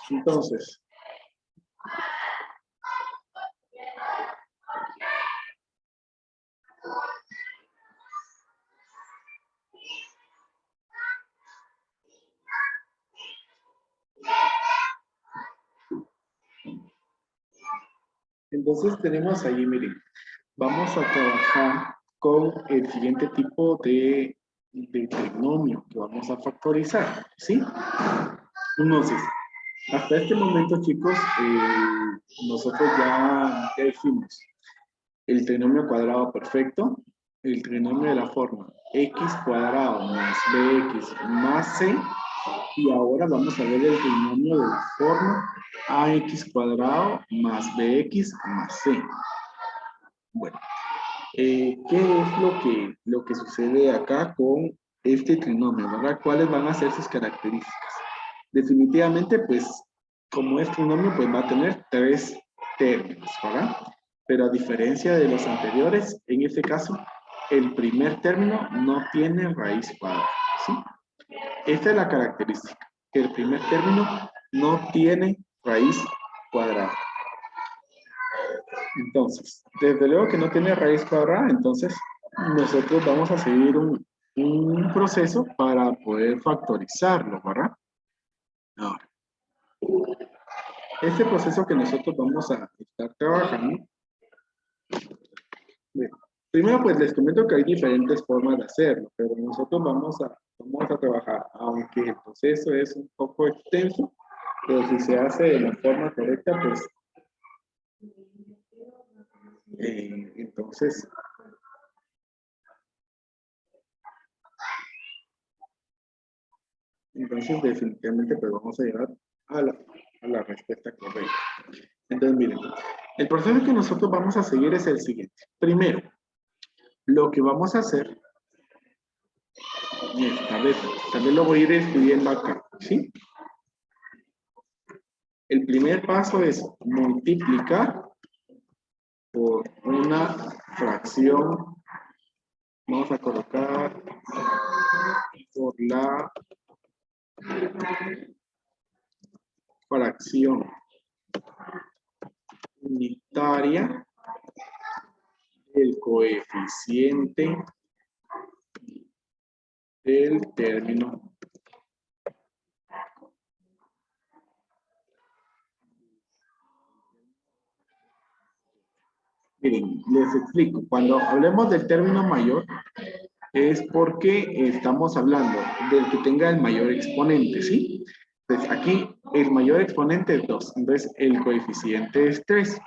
Entonces, tenemos ahí, miren, vamos a trabajar con el siguiente tipo de trinomio que vamos a factorizar, ¿sí? Entonces, hasta este momento, chicos, nosotros ya hicimos el trinomio cuadrado perfecto, el trinomio de la forma x cuadrado más bx más c, y ahora vamos a ver el trinomio de la forma ax cuadrado más bx más c. Bueno, ¿qué es lo que sucede acá con este trinomio, verdad? ¿Cuáles van a ser sus características? Definitivamente, pues, como es trinomio, pues va a tener 3 términos, ¿verdad? Pero a diferencia de los anteriores, en este caso, el primer término no tiene raíz cuadrada, ¿sí? Esta es la característica, que el primer término no tiene raíz cuadrada. Entonces, desde luego que no tiene raíz cuadrada, entonces nosotros vamos a seguir un proceso para poder factorizarlo, ¿verdad? Ahora, este proceso que nosotros vamos a estar trabajando, primero pues les comento que hay diferentes formas de hacerlo, pero nosotros vamos a trabajar, aunque el proceso es un poco extenso, pero si se hace de la forma correcta, pues entonces definitivamente pues vamos a llegar a la respuesta correcta. Entonces miren, el proceso que nosotros vamos a seguir es el siguiente. Primero, lo que vamos a hacer, tal vez lo voy a ir escribiendo acá, ¿sí? El primer paso es multiplicar por una fracción. Vamos a colocar por la fracción unitaria del coeficiente del término. Miren, les explico. Cuando hablemos del término mayor, es porque estamos hablando del que tenga el mayor exponente, ¿sí? Entonces, aquí el mayor exponente es 2, entonces el coeficiente es 3.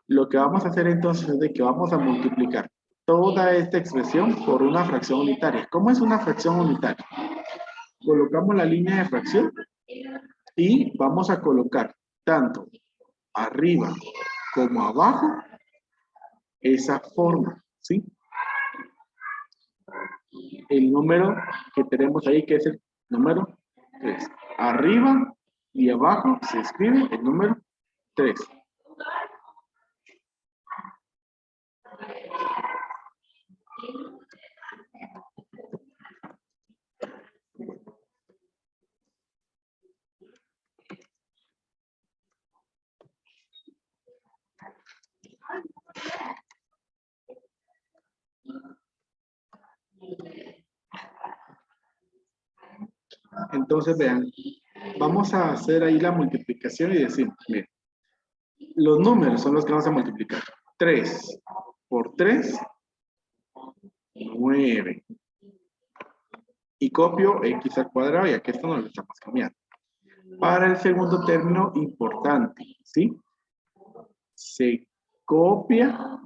Lo que vamos a hacer entonces es de que vamos a multiplicar toda esta expresión por una fracción unitaria. ¿Cómo es una fracción unitaria? Colocamos la línea de fracción y vamos a colocar tanto arriba como abajo esa forma, ¿sí? El número que tenemos ahí, que es el número 3. Arriba y abajo se escribe el número 3. Entonces, vean, vamos a hacer ahí la multiplicación y decir, miren, los números son los que vamos a multiplicar. 3 por 3, 9. Y copio x al cuadrado, y aquí esto no lo estamos cambiando. Para el segundo término, importante, ¿sí? Se copia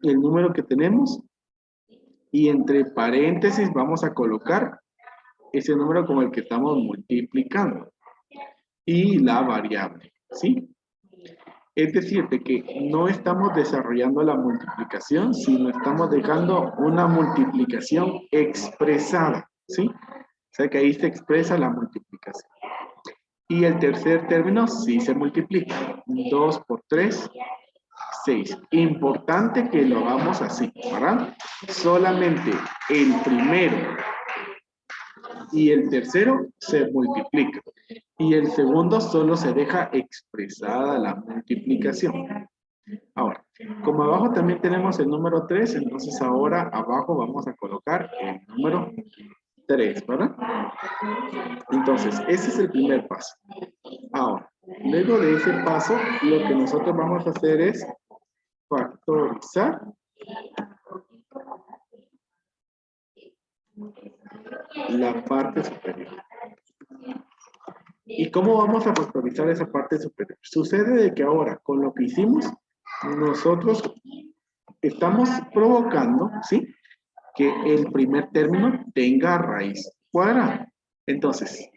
el número que tenemos y entre paréntesis vamos a colocar ese número como el que estamos multiplicando y la variable, ¿sí? Es decir, de que no estamos desarrollando la multiplicación, sino estamos dejando una multiplicación expresada, ¿sí? O sea que ahí se expresa la multiplicación. Y el tercer término sí se multiplica. 2 por 3, 6. Importante que lo hagamos así, ¿verdad? Solamente el primero y el tercero se multiplican. Y el segundo solo se deja expresada la multiplicación. Ahora, como abajo también tenemos el número 3, entonces ahora abajo vamos a colocar el número 3, ¿verdad? Entonces, ese es el primer paso. Ahora, luego de ese paso, lo que nosotros vamos a hacer es factorizar la parte superior. ¿Y cómo vamos a factorizar esa parte superior? Sucede de que ahora, con lo que hicimos, nosotros estamos provocando, ¿sí?, que el primer término tenga raíz cuadrada. Entonces,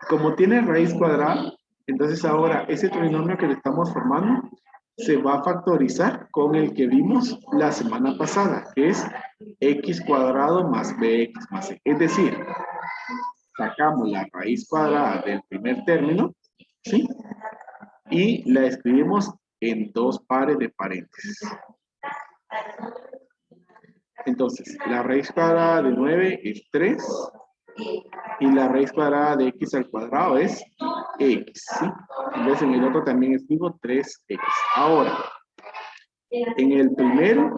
como tiene raíz cuadrada, entonces ahora ese trinomio que le estamos formando se va a factorizar con el que vimos la semana pasada, que es x cuadrado más bx más c. Es decir, sacamos la raíz cuadrada del primer término, ¿sí?, y la escribimos en dos pares de paréntesis. Entonces, la raíz cuadrada de 9 es 3 y la raíz cuadrada de x al cuadrado es x, ¿sí? Entonces, en el otro también escribo 3x. Ahora, en el primero,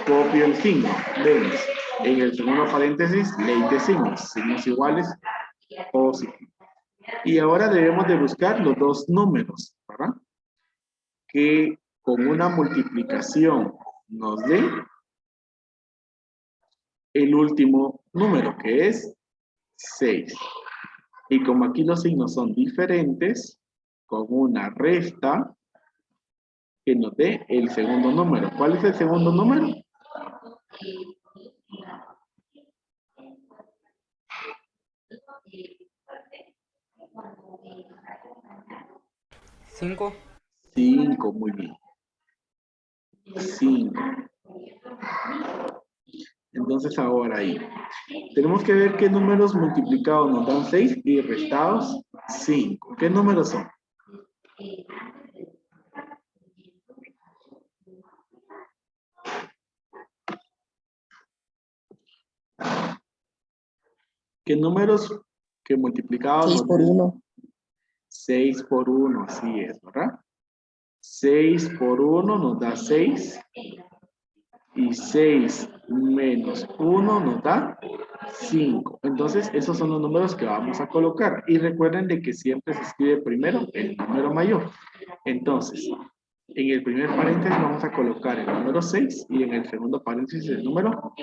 copio el signo, menos. En el segundo paréntesis, ley de signos iguales, positivo. Y ahora debemos de buscar los dos números, ¿verdad?, que con una multiplicación nos dé el último número, que es 6. Y como aquí los signos son diferentes, con una resta que nos dé el segundo número. ¿Cuál es el segundo número? 5. 5, muy bien. 5. Entonces ahora ahí. Tenemos que ver qué números multiplicados nos dan 6 y restados 5. ¿Qué números son? ¿Qué números que multiplicados 6 nos por dan? 1. 6 por 1, así es, ¿verdad? 6 por 1 nos da 6. Y 6 menos 1 nos da 5. Entonces, esos son los números que vamos a colocar. Y recuerden de que siempre se escribe primero el número mayor. Entonces, en el primer paréntesis vamos a colocar el número 6 y en el segundo paréntesis el número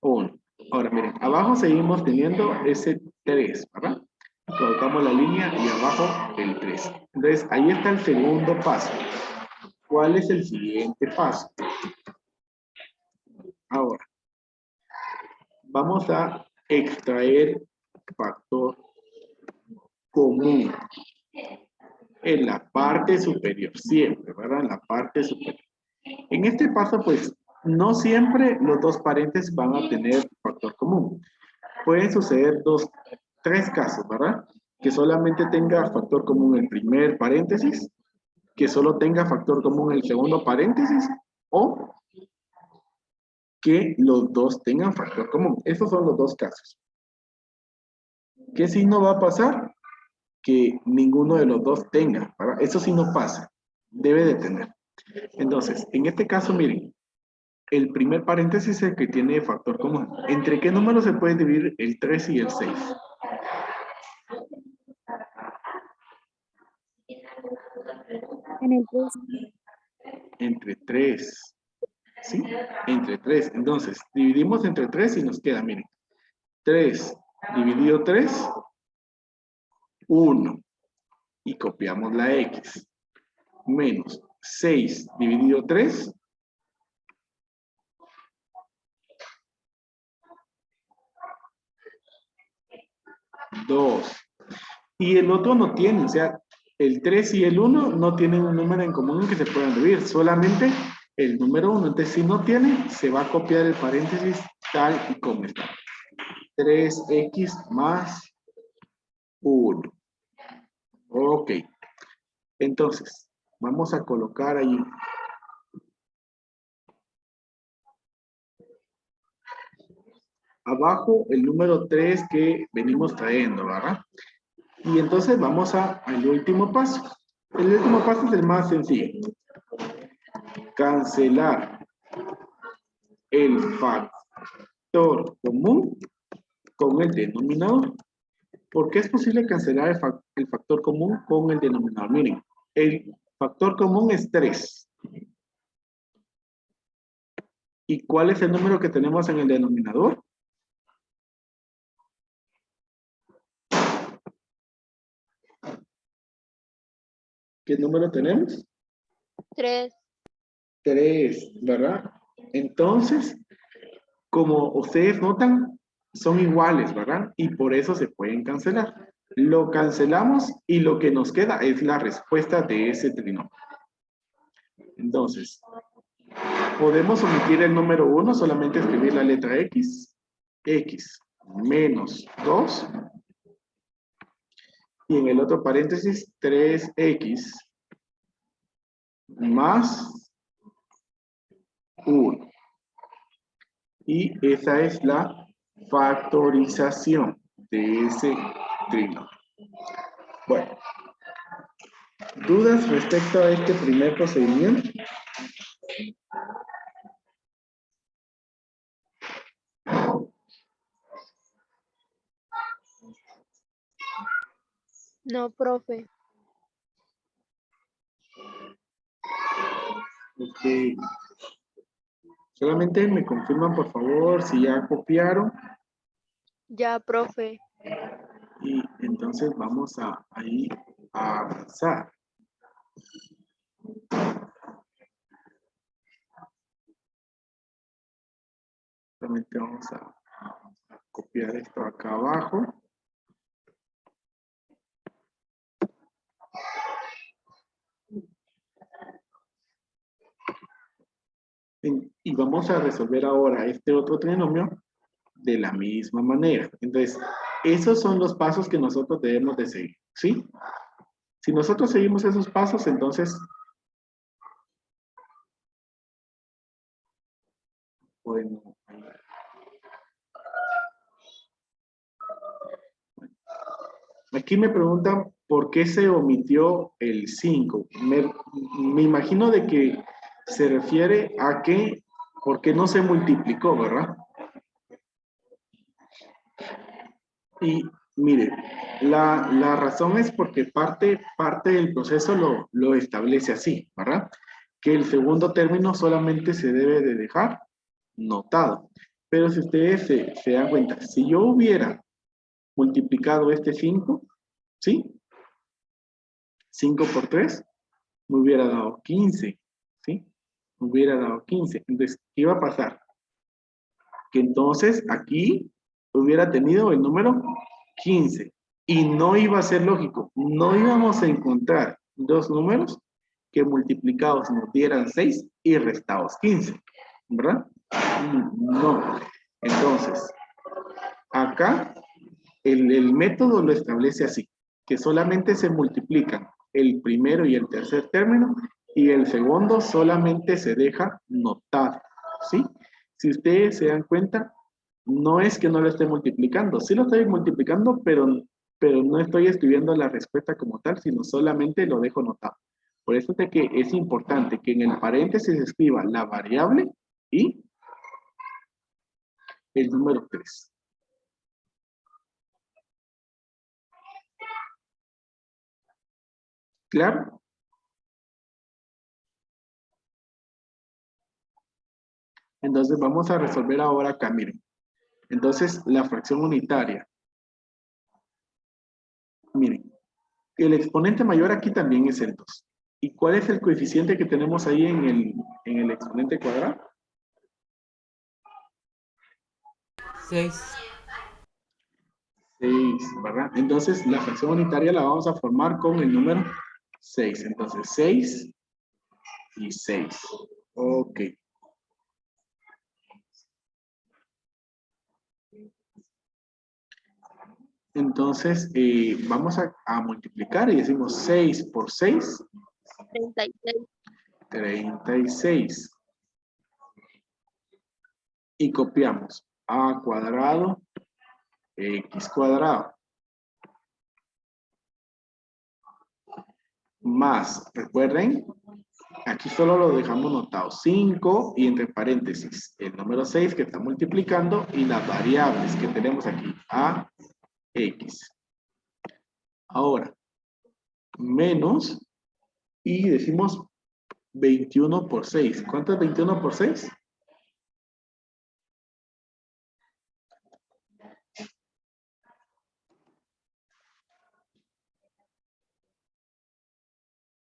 1. Ahora, miren, abajo seguimos teniendo ese 3, ¿verdad? Colocamos la línea y abajo el 3. Entonces, ahí está el segundo paso. ¿Cuál es el siguiente paso? Ahora, vamos a extraer factor común en la parte superior, siempre, ¿verdad? En la parte superior. En este paso, pues, no siempre los dos paréntesis van a tener factor común. Pueden suceder tres casos, ¿verdad? Que solamente tenga factor común el primer paréntesis, que solo tenga factor común el segundo paréntesis, o que los dos tengan factor común. Esos son los dos casos. ¿Qué signo va a pasar? Que ninguno de los dos tenga, ¿verdad? Eso sí no pasa, debe de tener. Entonces, en este caso, miren, el primer paréntesis es el que tiene factor común. ¿Entre qué números se puede dividir el 3 y el 6? En el 3. Entre 3, ¿sí? Entre 3. Entonces, dividimos entre 3 y nos queda, miren, 3 dividido 3, 1. Y copiamos la X. Menos 6 dividido 3, 2. Y el otro no tiene, o sea, el 3 y el 1 no tienen un número en común en que se puedan dividir, solamente el número 1. Entonces, si no tiene, se va a copiar el paréntesis tal y como está. 3x más 1. Ok. Entonces, vamos a colocar ahí. Abajo el número 3 que venimos trayendo, ¿verdad? Y entonces vamos al último paso. El último paso es el más sencillo. Cancelar el factor común con el denominador. ¿Por qué es posible cancelar el factor común con el denominador? Miren, el factor común es 3. ¿Y cuál es el número que tenemos en el denominador? ¿Qué número tenemos? 3. 3, ¿verdad? Entonces, como ustedes notan, son iguales, ¿verdad? Y por eso se pueden cancelar. Lo cancelamos y lo que nos queda es la respuesta de ese trinomio. Entonces, podemos omitir el número 1, solamente escribir la letra X. X menos 2. Y en el otro paréntesis, 3X más 1. Y esa es la factorización de ese trinomio. Bueno, ¿dudas respecto a este primer procedimiento? No, profe. Ok. Solamente me confirman, por favor, si ya copiaron. Ya, profe. Y entonces vamos ahí a avanzar. Solamente vamos a copiar esto acá abajo. Y vamos a resolver ahora este otro trinomio de la misma manera. Entonces, esos son los pasos que nosotros debemos de seguir, ¿sí? Si nosotros seguimos esos pasos, entonces podemos... Aquí me preguntan por qué se omitió el 5. Me imagino de que se refiere a que, ¿por qué no se multiplicó, verdad? Y mire, la razón es porque parte del proceso lo establece así, ¿verdad? Que el segundo término solamente se debe de dejar notado. Pero si ustedes se dan cuenta, si yo hubiera multiplicado este 5, ¿sí? 5 por 3, me hubiera dado 15, ¿sí? Me hubiera dado 15. Entonces, ¿qué iba a pasar? Que entonces aquí hubiera tenido el número 15 y no iba a ser lógico. No íbamos a encontrar dos números que multiplicados nos dieran 6 y restados 15, ¿verdad? No. Entonces, acá el método lo establece así, que solamente se multiplican el primero y el tercer término y el segundo solamente se deja notado, ¿sí? Si ustedes se dan cuenta, no es que no lo esté multiplicando, sí lo estoy multiplicando, pero no estoy escribiendo la respuesta como tal, sino solamente lo dejo notado. Por eso es que es importante que en el paréntesis se escriba la variable y el número 3. ¿Claro? Entonces vamos a resolver ahora acá, miren. Entonces, la fracción unitaria. Miren, el exponente mayor aquí también es el 2. ¿Y cuál es el coeficiente que tenemos ahí en el exponente cuadrado? 6. 6, ¿verdad? Entonces, la fracción unitaria la vamos a formar con el número 6. Entonces, 6 y 6. Ok. Entonces, vamos a multiplicar y decimos 6 por 6, 36. 36. Y copiamos a cuadrado, x cuadrado. más, recuerden, aquí solo lo dejamos notado, 5 y entre paréntesis, el número 6 que está multiplicando y las variables que tenemos aquí, a, x. Ahora, menos, y decimos 21 por 6. ¿Cuánto es 21 por 6?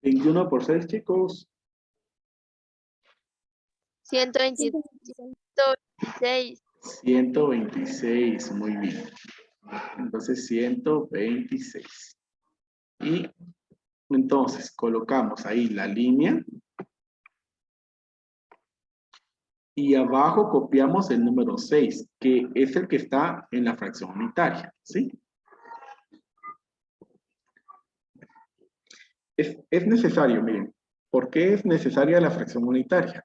¿21 por 6, chicos? 126. 126, muy bien. Entonces, 126. Y entonces colocamos ahí la línea. Y abajo copiamos el número 6, que es el que está en la fracción unitaria, ¿sí? Es necesario, miren. ¿Por qué es necesaria la fracción unitaria?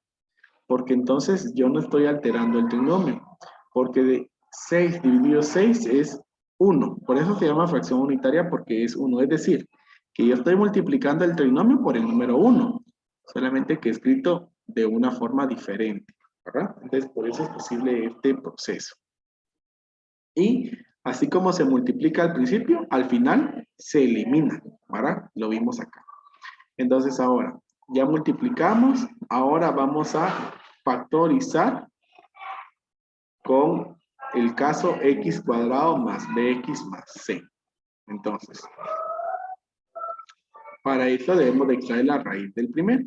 Porque entonces yo no estoy alterando el trinomio. Porque de 6 dividido 6 es 1. Por eso se llama fracción unitaria, porque es 1. Es decir, que yo estoy multiplicando el trinomio por el número 1. Solamente que escrito de una forma diferente, ¿verdad? Entonces, por eso es posible este proceso. Y así como se multiplica al principio, al final se elimina, ¿verdad? Lo vimos acá. Entonces ahora, ya multiplicamos, ahora vamos a factorizar con el caso x cuadrado más bx más c. Entonces, para eso debemos de extraer la raíz del primero.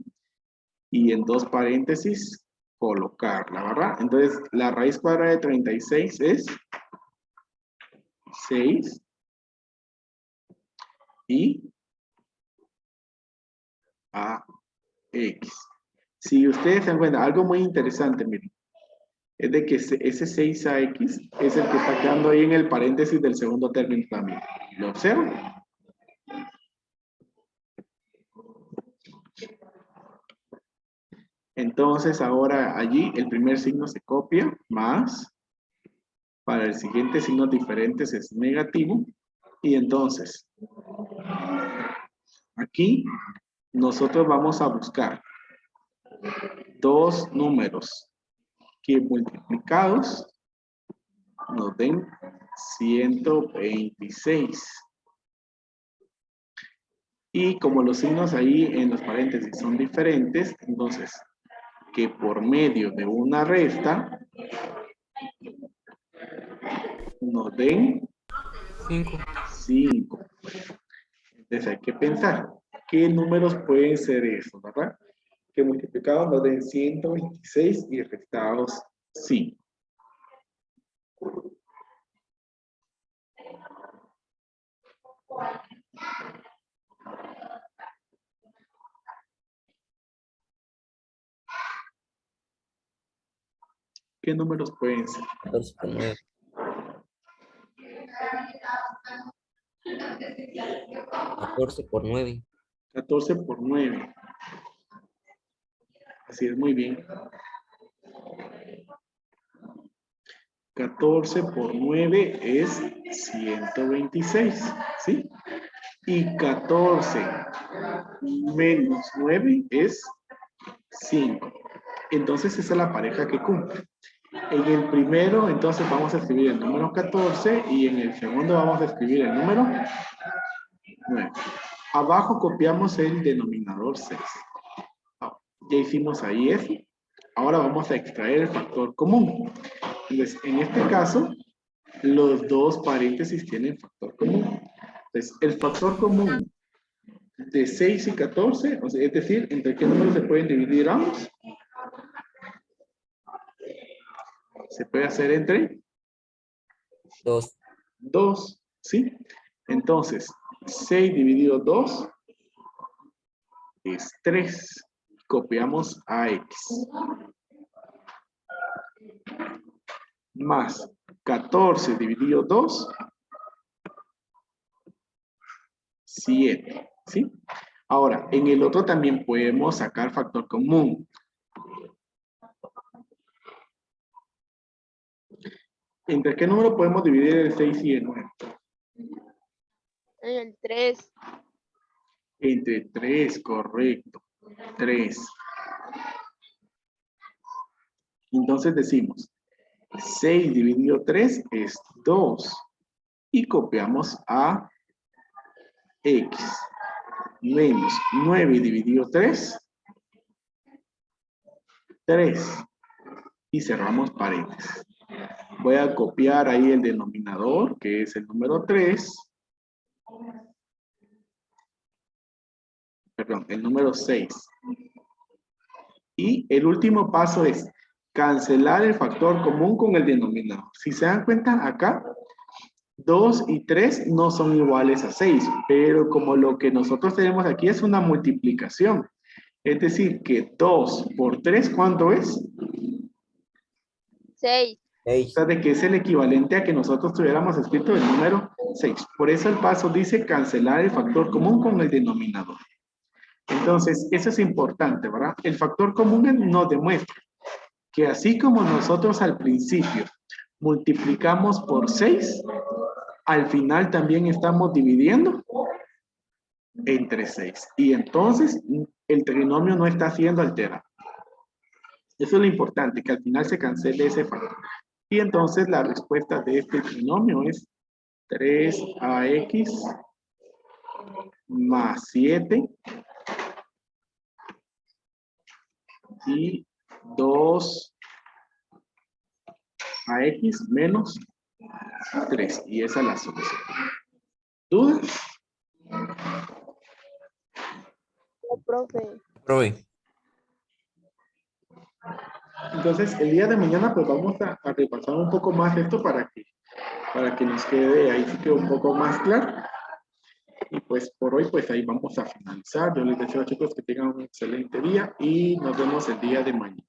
Y en dos paréntesis, colocarla, ¿verdad? Entonces, la raíz cuadrada de 36 es 6 y a x. Si ustedes se dan cuenta, algo muy interesante, miren, es de que ese 6ax es el que está quedando ahí en el paréntesis del segundo término también. ¿Lo observan? Entonces ahora allí el primer signo se copia, más, para el siguiente signos diferentes es negativo, y entonces aquí nosotros vamos a buscar dos números que multiplicados nos den 126. Y como los signos ahí en los paréntesis son diferentes, entonces que por medio de una resta nos den 5. 5. Entonces hay que pensar, ¿qué números pueden ser esos, verdad? Que multiplicados nos den 126 y restados 5. ¿Qué números pueden ser? 14 por 9. 14 por 9. 14 por 9. Así es, muy bien. 14 por 9 es 126, ¿sí? Y 14 menos 9 es 5. Entonces esa es la pareja que cumple. En el primero, entonces vamos a escribir el número 14 y en el segundo vamos a escribir el número 9. Abajo copiamos el denominador 6. Ya hicimos ahí eso. Ahora vamos a extraer el factor común. Entonces, en este caso, los dos paréntesis tienen factor común. Entonces, el factor común de 6 y 14, o sea, es decir, ¿entre qué números se pueden dividir ambos? Se puede hacer entre 2. 2, ¿sí? Entonces, 6 dividido 2 es 3. Copiamos a x. Más 14 dividido 2, 7, ¿sí? Ahora, en el otro también podemos sacar factor común. ¿Entre qué número podemos dividir el 6 y el 9? En el 3. Entre 3, correcto. 3. Entonces decimos, 6 dividido 3 es 2. Y copiamos a X. Menos 9 dividido 3. 3. Y cerramos paréntesis. Voy a copiar ahí el denominador, que es el número 3. Perdón, el número 6. Y el último paso es cancelar el factor común con el denominador. Si se dan cuenta acá, 2 y 3 no son iguales a 6, pero como lo que nosotros tenemos aquí es una multiplicación. Es decir, que 2 por 3, ¿cuánto es? 6. O 6. sea, de que es el equivalente a que nosotros tuviéramos escrito el número 6. Por eso el paso dice cancelar el factor común con el denominador. Entonces, eso es importante, ¿verdad? El factor común nos demuestra que así como nosotros al principio multiplicamos por 6, al final también estamos dividiendo entre 6. Y entonces el trinomio no está siendo alterado. Eso es lo importante, que al final se cancele ese factor. Y entonces la respuesta de este trinomio es 3ax más 7 y 2ax menos 3. Y esa es la solución. ¿Dudas? No, profe. Profe. Entonces, el día de mañana pues vamos a repasar un poco más esto para que nos quede ahí sí que un poco más claro. Y pues por hoy pues ahí vamos a finalizar. Yo les deseo, chicos, que tengan un excelente día y nos vemos el día de mañana.